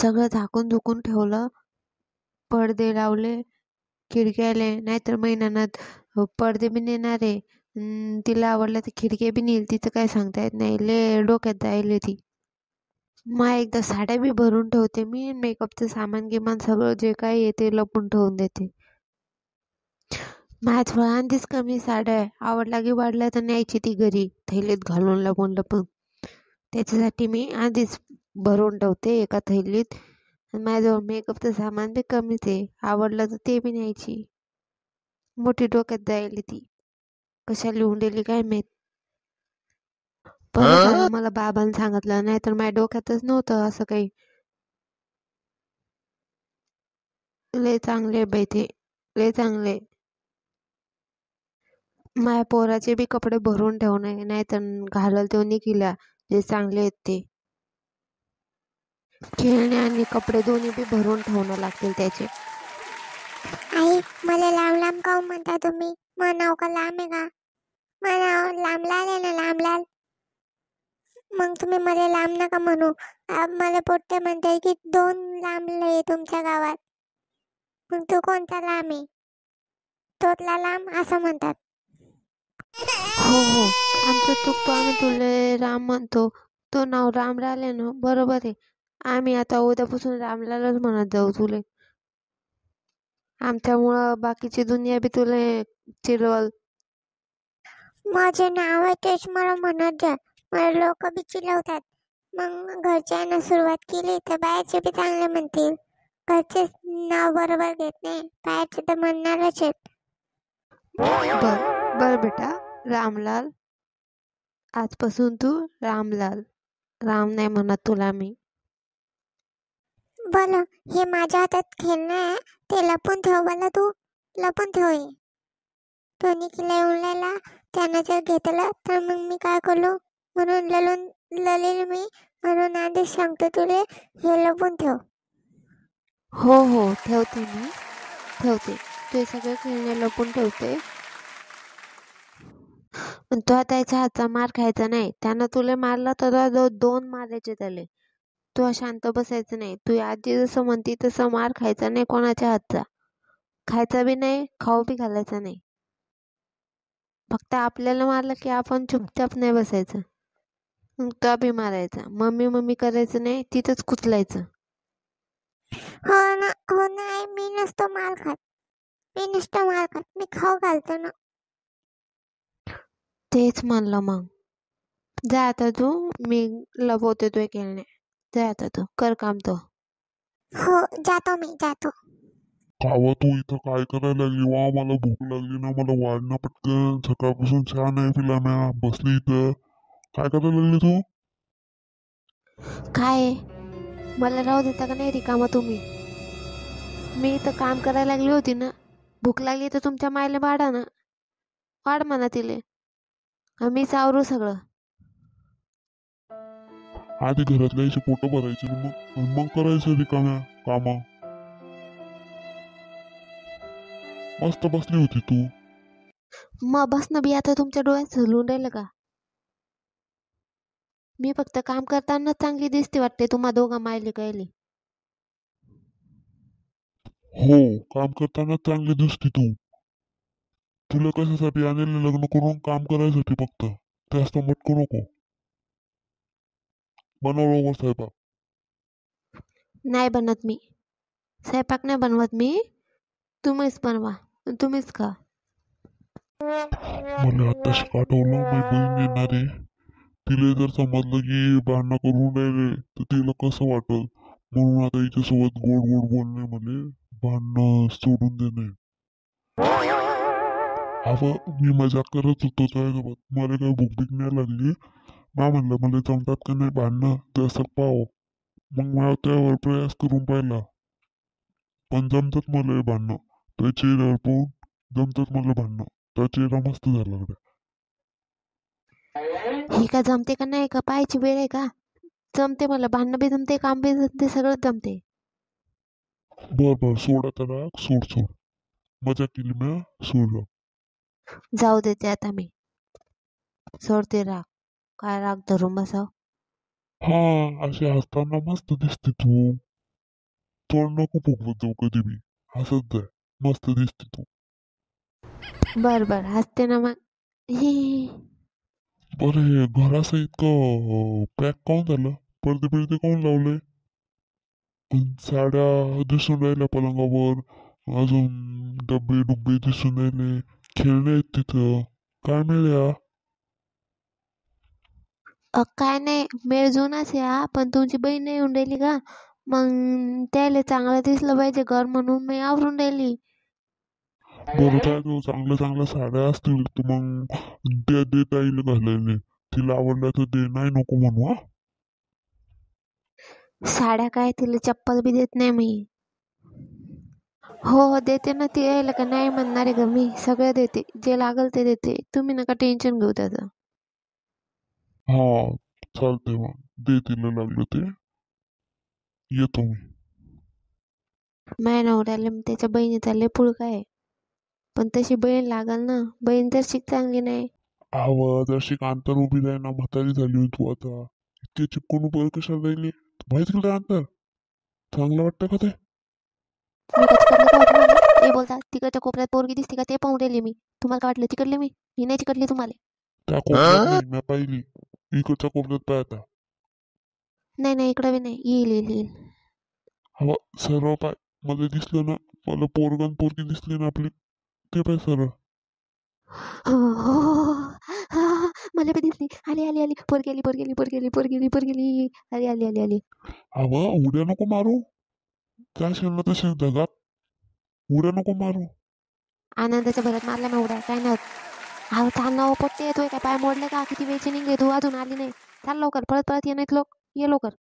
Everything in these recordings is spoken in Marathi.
सगळं झाकून झुकून ठेवलं, पडदे लावले, खिडक्याले, नाहीतर महिन्यात पडदे बी नेणार आहे. तिला आवडलं तर खिडकी बी नेईल, तिचं काय सांगता येत नाही. ले डोक्यात जायले ती. मग एकदा साड्या बी भरून ठेवते मी, मेकअपचं सामान गिमान सगळं जे काही येते लपून ठेवून देते. माझ्याजवळ आधीच कमी साड्या आहे, आवडला की वाढल्या तर न्यायची ती घरी थैलीत घालून लपून लपून. त्याच्यासाठी मी आधीच भरून ठेवते एका थैलीत. माझ्याजवळ मेकअपचं सामान बी कमीच आहे, आवडलं तर ते बी न्यायची. मोठी डोक्यात जायली ती, कशा लिहून दिली काय माहित. बरं झालं मला बाबांनी सांगितलं, नाही तर माझ्या डोक्यातच नव्हतं असं काही. लय चांगले बाई ते, लय चांगले. माझ्या पोराचे बी कपडे भरून ठेवणे, नाहीतर घालल तो निघिला जे चांगले आहेत ते. खेळणे आणि कपडे दोन्ही बी भरून ठेवणं लागतील त्याचे. आई, मला लांब लांब काहून म्हणता तुम्ही? मग नाव का लांब आहे का? मग नाव लांबलाल आहे ना, लांबलाल. मग तुम्ही मला लांब नका म्हणू. मला पोट्टे म्हणताय की 2 लांबले आहे तुमच्या गावात. मग तू कोणता लांब आहे? तोतला लांब असं म्हणतात. हो हो, आमचं चुकतो, आम्ही तुले राम म्हणतो. तो नाव राम राहिले ना, बरोबर आहे. आम्ही आता उद्यापासून रामलालच म्हणत जाऊ तुले. आमच्यामुळं बाकीची दुनिया बी तुले चिडवल. माझे नाव आहे तेच मला म्हणत जा. मला लोक बी चिडवतात. मग घरच्यांना सुरुवात केली तर बाहेरचे बी चांगले म्हणतील. घरचे नाव बरोबर घेत नाही, बाहेरचे तर म्हणणारच आहेत. बर बेटा, रामलाल. आजपासून तू रामलाल. राम नाही म्हणत तुला मी. बोला, हे माझ्या हातात खेळणं आहे, ते लपून ठेव. बोला तू लपून ठेव. हे तो निखिला येऊन राहिला, त्यानं जर घेतलं तर मग मी काय करू? म्हणून ललेल मी. म्हणून आधीच सांगतो तुले, हे लपून ठेव. हो हो, ठेवते मी, ठेवते. ते सगळे खेळणे लपून ठेवते. पण तो त्याच्या हातचा मार खायचा नाही. त्यानं तुला मारला तर 2 मारायचे त्याले. तू शांत बसायचं नाही. तू आजी जसं म्हणती तसं मार खायचा नाही कोणाच्या हातचा. खायचा बी नाही, खाऊ बी घालायचा नाही. फक्त आपल्याला मारलं की आपण चुपचाप नाही बसायचं. मग तो बी मारायचा. मम्मी मम्मी करायचं नाही, तिथंच कुचलायचं. हो ना, हो नाही, मी नसतो मार खात. मी खाऊ घालतो ना. तेच म्हणलं मग. जा आता तू, मी लपवते तुझे खेळणे. जा आता तू, कर काम तो. हो, जातो मी, जातो. कावा तू इथं काय करायला लागली? वा, मला भूक लागली ना, मला वाढणं पटकन. सकाळपासून चहा नाही पिला म्या, बसली इथं. काय करायला लागली तू? काय मला राहू देता का नाही रिकामा तुम्ही? मी इथं काम करायला लागली होती ना. भूक लागली तर तुमच्या मायला वाढा ना, वाढ म्हणा तिले. मीच आवरू सगळं. आधी घरातल्या याची पोटं भरायची ना, मग करायचं रिकाम्या कामा. मस्त बसली होती तू. मग बसणं बी आता तुमच्या डोळ्यात झुलून राहिलं का? मी फक्त काम करताना चांगली दिसते वाटते तुम्हा दोघा मायले कायले. हो, काम करताना चांगली दिसती तू. तुला कशासाठी आणले लग्न करून? काम करायसाठी फक्त. जास्त मटकू नको. बनव लवकर स्वयंपाक. नाही बनत मी स्वयंपाक, नाही बनवत मी. तुम्हीच बनवा, तुम्हीच खा. मला आत्ताशी पाठवलं, माझी बहीण येणार आहे. तिला जर समजलं की भांडणं करून राहिले तर तिला कसं वाटल. म्हणून आता हिच्यासोबत गोड गोड बोलणे, म्हणे भांडणं सोडून देणे. अवं, मी मजाक करत होतो त्यासोबत. मला काही भूक भीक नाही लागली. मा म्हणलं मला जमतात का नाही भांडणं, तसं पाव. मग मला त्यावर प्रयास करून पाहिला, पण जमतात मला हे भांडणं. त्या चेहऱ्यावर पाहून जमतात मला भांडणं. त्या चेहरा मस्त झाला गड्या. ही का जमते का नाही का पाहायची वेळ आहे का? जमते मला, भांडणं बी जमते, काम बी जमते, सगळंच जमते. बर सोड आता राग, सोड. मजा केली म्या, सोड. जाऊ देते आता मी, सोडते राग. काय राग धरून बसाव? हा, अशी हसताना मस्त दिसते तू. तोंड नको फुगवत जाऊ कधी बी. हसत जाय. मस्त दिसते तू. बर बर हसते ना मग. हि बरं हे घराचं इतकं पॅक काऊन झालं? पडदे बिडदे काऊन लावले? अन साड्या दिसून राहिल्या पलंगावर. अजून डब्बे डुब्बे दिसून राहिले. खेळणे आहेत तिथं. काय मिळ्या? काय नाही मेळ जुनाच आहे हा, पण तुमची बहीण नाही येऊन राहिली का? मग त्याला चांगलं दिसलं पाहिजे घर म्हणून मी आवरून राहिली. बरं काय तू चांगल्या चांगल्या साड्या असतील तर मग त्या देता येईल घालायला. तिला आवडल्या तर दे, नाही नको म्हणू हा. साड्या काय तिला चप्पल बी देत नाही मी. हो हो देते ना, ती यायला का नाही म्हणणार आहे का मी? सगळं देते, जे लागल ते देते, तुम्ही नका टेन्शन घेऊ त्याचं. हा चालतंय मग. दे तिला लागलं ते. येतो मी. माझ्या नवऱ्याला त्याच्या बहिणीचा लय पुळका आहे, पण तशी बहीण लागल ना. बहीण तर शिक चांगली नाही. अव जशी अंतर उभी राही ना, म्हातारी झाली होती तू आता. इतके चिपकून उभं कशाला राहिली? माहिती तिकडे अंतर चांगलं वाटतं का ते? मी का चिकटले का हो तुम्हाला? ते बोलता तिकडच्या कोपऱ्यात पोरगी दिसते का ते पाहून राहिली मी. तुम्हाला काय वाटलं चिकटले मी नाही चिकटली तुम्हाला. त्या कोपऱ्यात नाही मी पाहिली. इकडच्या कोपऱ्यात पाय आता. नाही नाही इकडं बी नाही, येईल येईल येईल. हवा सरळ पाय. मला दिसलं ना, मला पोरगण पोरगी दिसली ना आपली, ते पाय सरळ. हो, हो, हो, हा, मला बी दिसली. आली आली आली पोर गेली पोर गेली पोर गेली पोर गेली पोर गेली. आली आली आली आली. हवा उड्या नको मारू. त्या शेणला तशी जगात उड्या नको मारू. आनंदाच्या भरात मारला ना उड्या, काय नाही होत. अहो चाल ना, पोट्टे येतोय काय? पाय मोडले का? किती वेळची निघले तू, अजून आली नाही. चाल लवकर, पळत पळत ये नाहीत लोक. ये लवकर.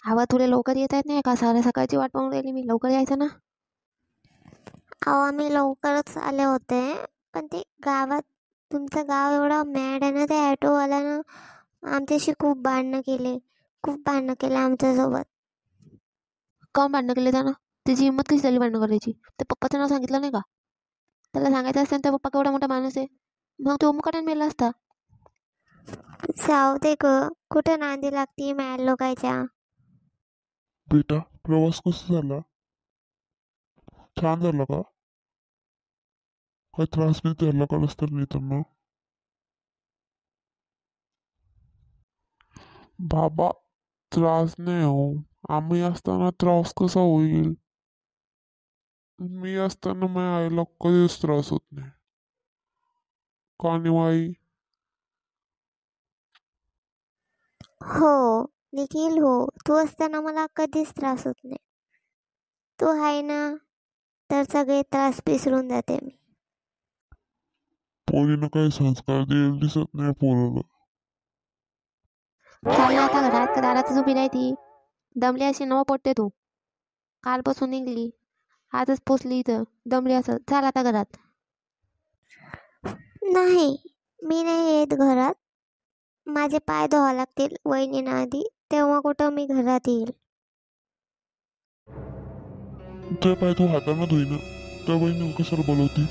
हवा तुला लवकर येता येत नाही का? साऱ्या सकाळची वाट पाहून राहिली मी, लवकर यायचं ना. अहो आम्ही लवकरच आले होते, पण ते गावात तुमचं गाव एवढं मॅड आहे ना, त्या ॲटोवाल्यानं आमच्याशी खूप भांडणं केले आमच्यासोबत. काऊन भांडणं केले त्यानं? त्याची हिंमत कशी झाली भांडणं करायची? त्या पप्पाचं नाव सांगितलं नाही का? त्याला सांगायचं असतं त्या पप्पा केवढा मोठा माणूस आहे, मग तो मुकाट्याने मेला असता. जाऊ दे ग, कुठं नांदी लागती मॅड लोकांच्या. बेटा प्रवास कसा झाला? छान झाला का? काय त्रास बी झाला का रस्त्याला येताना? बाबा त्रास नाही हो. आम्ही असताना त्रास कसा होईल? मी असताना माझ्या आईला कधीच त्रास होत नाही. का नाही आई? हो निखिल हो, तू असताना मला कधीच त्रास होत नाही. तू आहे ना, तर सगळे त्रास विसरून जाते मी. पोरीनं काही संस्कार दिलेले दिसत नाही पोराला. चाल ना आता घरात, का दारातच उभी नाही ती? दमली अशी नवं पोट्टे तू. कालपासून निघली, आजच पोचली इथं. दमली असेल, चाल आता घरात. नाही, मी नाही येत घरात. माझे पाय धुवा लागतील वहिनीना आधी, तेव्हा कुठं मी घरात येईल. ते पाय तू हातानं धुईना, त्या बहिणीला कशाला बोलवती?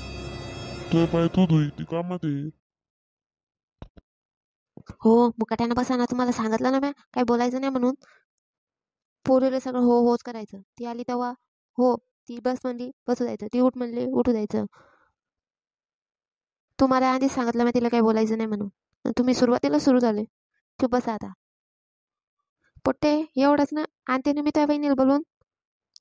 ते पाय तू धुई, ती कामात येईल. हो मुकाट्यानं बसा ना, तुम्हाला सांगितलं ना मी काय बोलायचं नाही म्हणून. पोरीला सगळं हो होच करायचं. ती आली तेव्हा हो, ती बस म्हणली बसू द्यायचं, ती उठ म्हणली उठू द्यायचं. तुम्हाला आधीच सांगितलं मी तिला काही बोलायचं नाही म्हणून. तुम्ही सुरुवातीला सुरू झाले. चुप बसा आता. पोट्टे एवढंच ना, आणते ना मी त्या बहिणीला बोलून.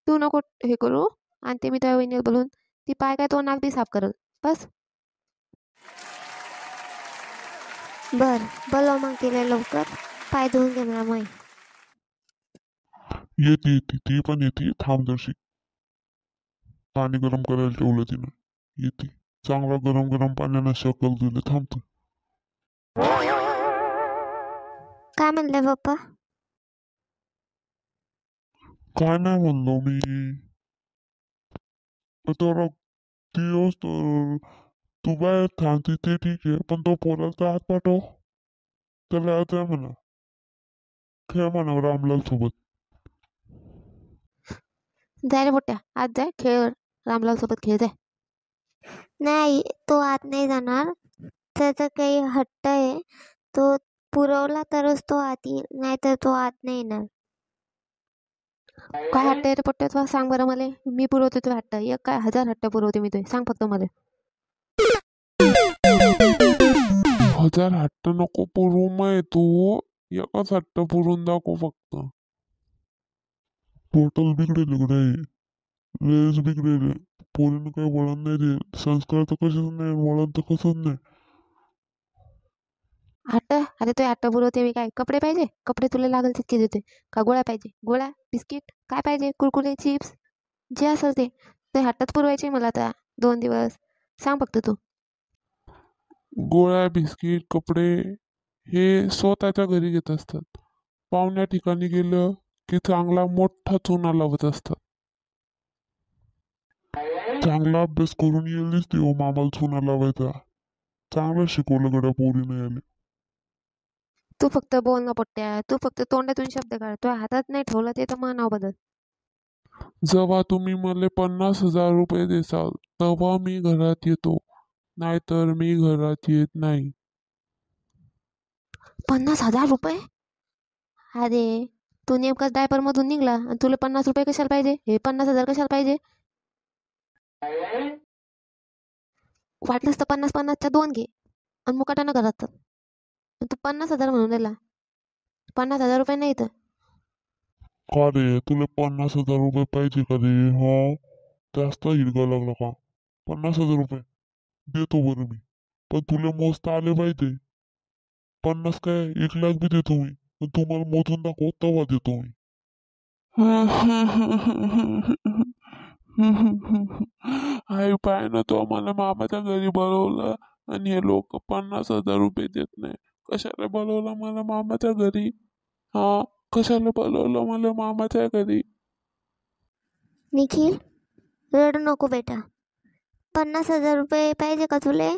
तू नको हे करू, आणते मी त्या बहिणीला बोलून. ती पाय काय तो नाक बी साफ करल. बस. बर बोलव मग तिला लवकर, पाय धुवून घे मला मग. येते येते, ती पण येते. थांब जरशी. पाणी गरम करायला ठेवलं तिनं. येते. चांगला गरम गरम पाण्यानं शकल दिलं. थांबतो. काय म्हणले पप्पा? काय नाही म्हणलो मी. तर दिवस तू बाहेर थांबते ते ठीक आहे, पण तो पोराचा हात पाठव. त्याला आज आहे म्हणा. खेळ म्हणा रामलाल सोबत. जाय रे पोट्ट्या, आज जाय खेळ, रामलाल सोबत खेळ जाय. नाही, तो आत नाही जाणार. त्याचा काही हट्ट आहे, तो पुरवला तरच तो आत येईल, नाहीतर तो आत नाही येणार. काय हट्ट आहे रे पोट्टे तुला सांग बरं मला. मी पुरवते तुझे हट्ट. एक काय 1000 हट्ट पुरवते मी तुझे. सांग फक्त मला. 1000 हट्ट नको पुरवू मग तू. एकच हट्ट पुरून दाखव फक्त. पोर्टल बिघडेल इकडे. वेळच बिघडेल. पोरीनं काही वळण नाही दे. संस्कार तर कशाच नाही, वळण तर कसंच नाही. हट्ट? अरे तुझे हट्ट पुरवते मी. काय कपडे पाहिजे? कपडे तुला लागेल तितके देते. का गोळ्या पाहिजे? गोळ्या, बिस्किट, काय पाहिजे? कुरकुरे, चिप्स, जे असेल ते. ते हट्टच पुरवायचे मला आता 2 दिवस. सांग फक्त तू. गोळ्या, बिस्किट, कपडे हे स्वतःच्या घरी घेत असतात. पाहुण्या ठिकाणी गेलं की चांगला मोठा चुना लावत असतात. चांगला अभ्यास करून येईल दिसते हो मामाला चुना लावायचा. चांगलं शिकवलं गड्या पोरीने यायला. तू फक्त बोल ना पोट्ट्या. तू फक्त तोंडातून शब्द काढ. तुझ्या हातात नाही ठेवलं ते तर मग नाव बदल. जेव्हा तुम्ही मला 50,000 रुपये देसाल तेव्हा मी घरात येतो, नाहीतर मी घरात येत नाही. 50,000 रुपये? अरे तू नेमकाच डायपर मधून निघला आणि तुला 50 रुपये कशाला पाहिजे? हे 50,000 कशाला पाहिजे? वाटलंस तर 50-50च्या 2 घे आणि मुकाटानं घरात चल. आणि तू 50,000 म्हणून राहिला. 50,000 रुपये नाही तर. का रे तुला 50,000 रुपये पाहिजे का रे? हो, जास्त हिडका लागला का? 50,000 रुपये देतो बरं मी. पण तुला मोजता आले पाहिजे. 50 काय 1,00,000 बी देतो मी. पण तुम्हाला मोजून दाखव तेव्हा देतो मी. आई पाय ना तो मला मामाच्या घरी बोलवलं आणि हे लोक 50,000 रुपये देत नाही. कशाला बोलवलं मला मामाच्या घरी? हा, कशाला बोलवलं मला मामाच्या घरी? निखिल, रडू नको बेटा. 50,000 रुपये पाहिजे का तुले?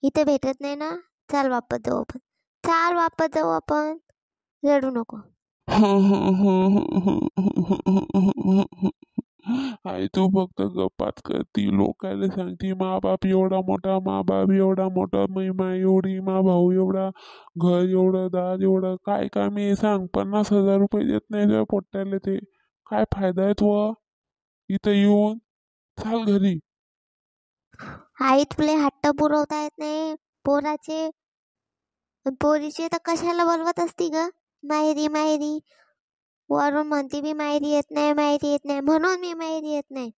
इथे भेटत नाही ना. चाल वापस जाऊ आपण. चाल वापस जाऊ आपण. रडू नको. आई तू फक्त गप्पात करती. लोकायला सांगती मा बाप एवढा मोठा, मा बाप एवढा मोठा, महिमा एवढी, मा भाऊ एवढा, घर एवढं, दार एवढं. काय काय मी सांग. 50,000 रुपये देत नाही तुझ्या पोट्ट्याला ते. काय फायदा आहे तो इथं येऊन? चाल घरी. आई तुले हट्ट पुरवता येत नाही पोराचे. पोरीचे तर कशाला बोलवत असती ग? माहेरी माहेरी. वरून म्हणते मी माहेरी येत नाही, माहेरी येत नाही. म्हणून मी माहेरी येत नाही.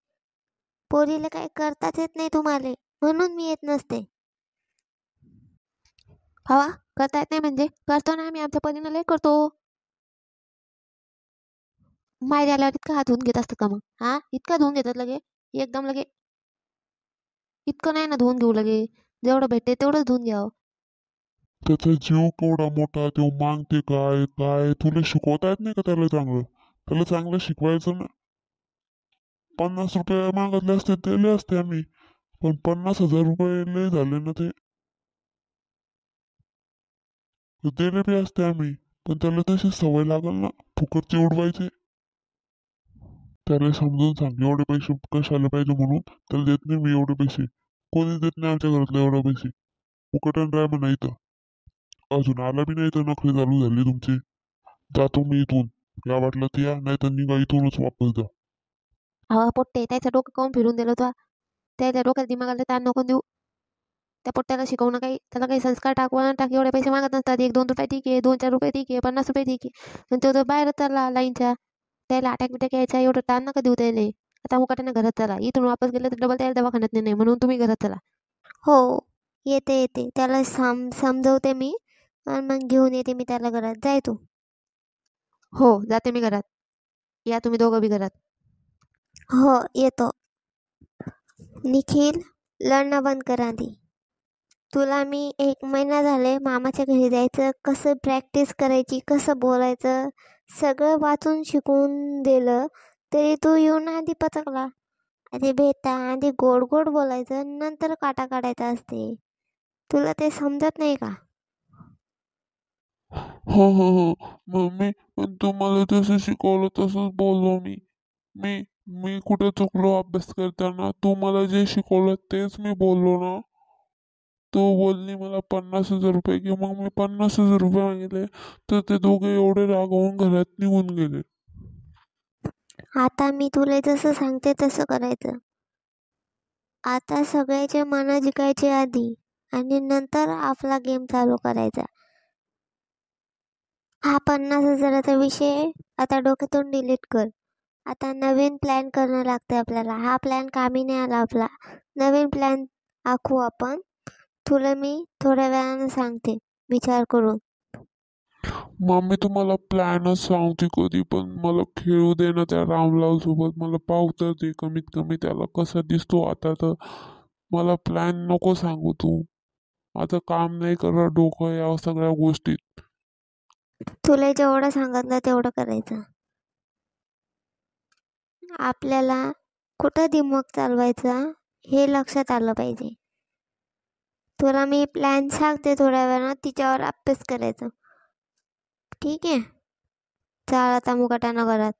पोरीला काही करताच येत नाही तुम्हाला, म्हणून मी येत नसते. हवा करता येत नाही म्हणजे करतो ना आम्ही. आमच्या परीनं लय करतो. माहेरी आल्यावर इतका हात धुवून घेत असतं का मग? हा, इतका धुवून घेतात लगे एकदम लगे? इतकं नाही ना धुवून घेऊ लगे. जेवढं भेटते तेवढंच धुवून घ्यावं. त्याचा जीव केवढा मोठा, तो मागते काय काय. तुला शिकवता येत नाही का त्याला चांगलं? त्याला चांगलं शिकवायचं ना. 50 रुपये मागितले असते दिले असते आम्ही. पण 50,000 रुपये लय झाले ना ते. दिले बी असते आम्ही. पण त्याला तशी सवय लागल ना फुकटचे उडवायचे. त्याला समजून सांग एवढे पैसे कशाला पाहिजे म्हणून. त्याला देत नाही मी एवढे पैसे. कोणी देत नाही आमच्या घरातले एवढे पैसे. फुकटन राय म्हणा इथं. अजून आला बी नाही तर नखरे चालू झाली तुमची. जातो मी इथून. या वाटलं तर या, नाही तर निघा इथूनच वापस जा. हवा पोट्टे त्याचं डोकं काऊन फिरून दिलं तुला? त्याच्या डोक्यात दिमागाला ताण नको देऊ. त्या पोट्ट्याला शिकवणं काही, त्याला काही संस्कार टाकवा टाक. एवढे पैसे मागत नसतात. 1-2 रुपये ठीक आहे, 2-4 रुपये ठीक आहे, 50 रुपये ठीक आहे. पण तो तर बाहेर चालला लाईनच्या. त्याला अटॅक बिटॅक यायचा एवढं ताण नका देऊ त्याला. आता मुकाट्याने घरात चला. इथून वापस गेलं तर डबल त्याला दवाखान्यात नाही, म्हणून तुम्ही घरात चला. हो, येते येते. त्याला समजवते मी आणि मग घेऊन येते मी त्याला घरात. जाय तू. हो जाते मी घरात. या तुम्ही दोघं बी घरात. हो येतो. निखिल, लढणं बंद कर आधी. तुला मी 1 महिना झाले मामाच्या घरी जायचं, कसं प्रॅक्टिस करायची, कसं बोलायचं सगळं वाचून शिकवून दिलं, तरी तू येऊन आधी पचकला. आधी भेटा, आधी गोड गोड बोलायचं, नंतर काटा काढायचा असते. तुला ते समजत नाही का? हो हो हो मम्मी, पण तुम्हाला जसं शिकवलं तसंच बोललो मी. मी मी कुठे चुकलो अभ्यास करताना? तू मला जे शिकवलं तेच मी बोललो ना. तू बोलली मला 50,000 रुपये घे, मग मी 50,000 रुपये मागितले तर ते दोघे एवढे रागावून घरात निघून गेले. आता मी तुला जसं सांगते तसं करायचं. आता सगळ्याचे मन जिंकायचे आधी आणि नंतर आपला गेम चालू करायचा. हा 50,000चा विषय आता डोक्यातून डिलीट कर. आता नवीन प्लॅन करणं लागतं आपल्याला. हा प्लॅन कामी नाही आला आपला. नवीन प्लॅन आखू आपण. तुला मी थोड्या वेळानं सांगते विचार करून. मम्मी तुम्हाला प्लॅनच सांगते कधी पण मला खेळू दे ना त्या रामलाल सोबत. मला पाहू तर दे कमीत कमी त्याला कसा दिसतो आता तर. मला प्लॅन नको सांगू तू. आता काम नाही करत डोकं या सगळ्या गोष्टीत. तुला जेवढं सांगितलं तेवढं करायचं. आपल्याला कुठं दिमाग चालवायचा हे लक्षात आलं पाहिजे. तुला मी प्लॅन सांगते थोड्या वेळानं, तिच्यावर अभ्यास करायचा. ठीक आहे? चाल आता मुकाट्यानं घरात.